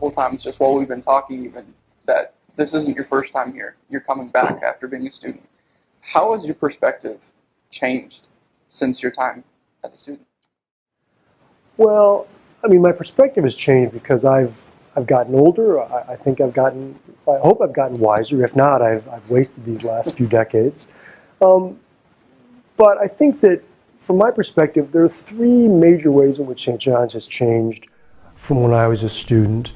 couple times just while we've been talking even that this isn't your first time here. You're coming back after being a student. How has your perspective changed since your time as a student? Well, I mean, my perspective has changed because I've gotten older. I hope I've gotten wiser. If not, I've wasted these last few decades. But I think that from my perspective, there are three major ways in which St. John's has changed from when I was a student.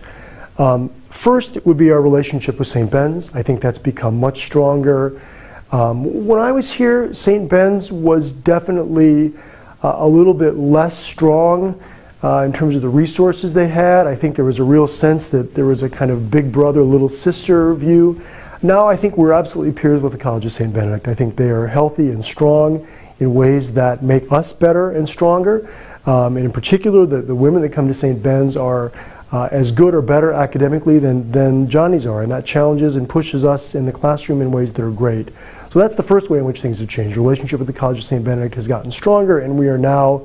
First, it would be our relationship with St. Ben's. I think that's become much stronger. When I was here, St. Ben's was definitely a little bit less strong in terms of the resources they had. I think there was a real sense that there was a kind of big brother, little sister view. Now I think we're absolutely peers with the College of St. Benedict. I think they are healthy and strong in ways that make us better and stronger. And in particular, the women that come to St. Ben's are as good or better academically than Johnny's are, and that challenges and pushes us in the classroom in ways that are great. So that's the first way in which things have changed. The relationship with the College of St. Benedict has gotten stronger, and we are now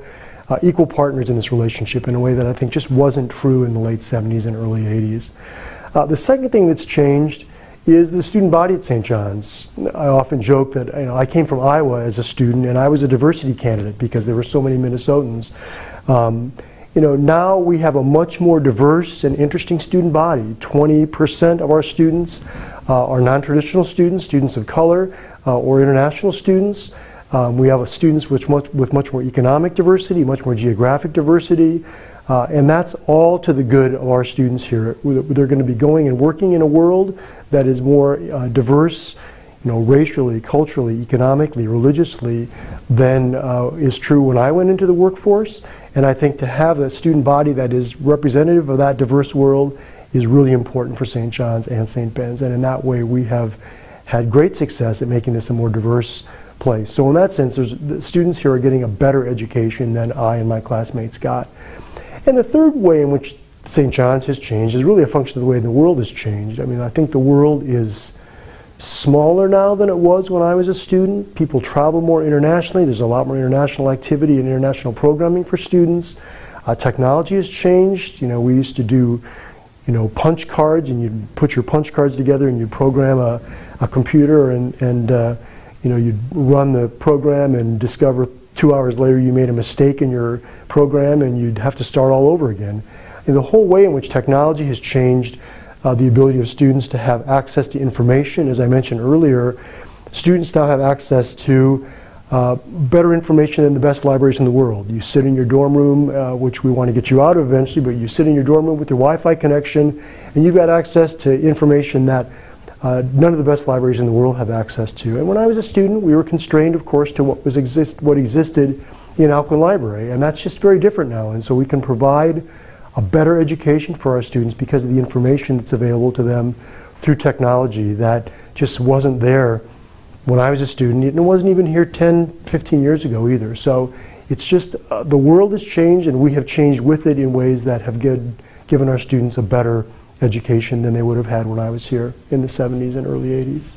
equal partners in this relationship in a way that I think just wasn't true in the late 70s and early 80s. The second thing that's changed is the student body at St. John's. I often joke that I came from Iowa as a student, and I was a diversity candidate because there were so many Minnesotans. Now we have a much more diverse and interesting student body. 20% of our students are non-traditional students, students of color, or international students. We have students with much more economic diversity, much more geographic diversity, and that's all to the good of our students here. They're going to be going and working in a world that is more diverse, racially, culturally, economically, religiously, than is true when I went into the workforce. And I think to have a student body that is representative of that diverse world is really important for St. John's and St. Ben's. And in that way, we have had great success at making this a more diverse place. So in that sense, the students here are getting a better education than I and my classmates got. And the third way in which St. John's has changed is really a function of the way the world has changed. I mean, I think the world is smaller now than it was when I was a student. People travel more internationally. There's a lot more international activity and international programming for students. Technology has changed. We used to do, punch cards, and you'd put your punch cards together and you'd program a computer and you'd run the program and discover 2 hours later you made a mistake in your program and you'd have to start all over again. And the whole way in which technology has changed the ability of students to have access to information. As I mentioned earlier, students now have access to better information than the best libraries in the world. You sit in your dorm room, which we want to get you out of eventually, but you sit in your dorm room with your Wi-Fi connection, and you've got access to information that none of the best libraries in the world have access to. And when I was a student, we were constrained, of course, to what existed in Alclin Library, and that's just very different now. And so we can provide a better education for our students because of the information that's available to them through technology that just wasn't there when I was a student, and it wasn't even here 10, 15 years ago either. So it's just the world has changed, and we have changed with it in ways that have given our students a better education than they would have had when I was here in the 70s and early 80s.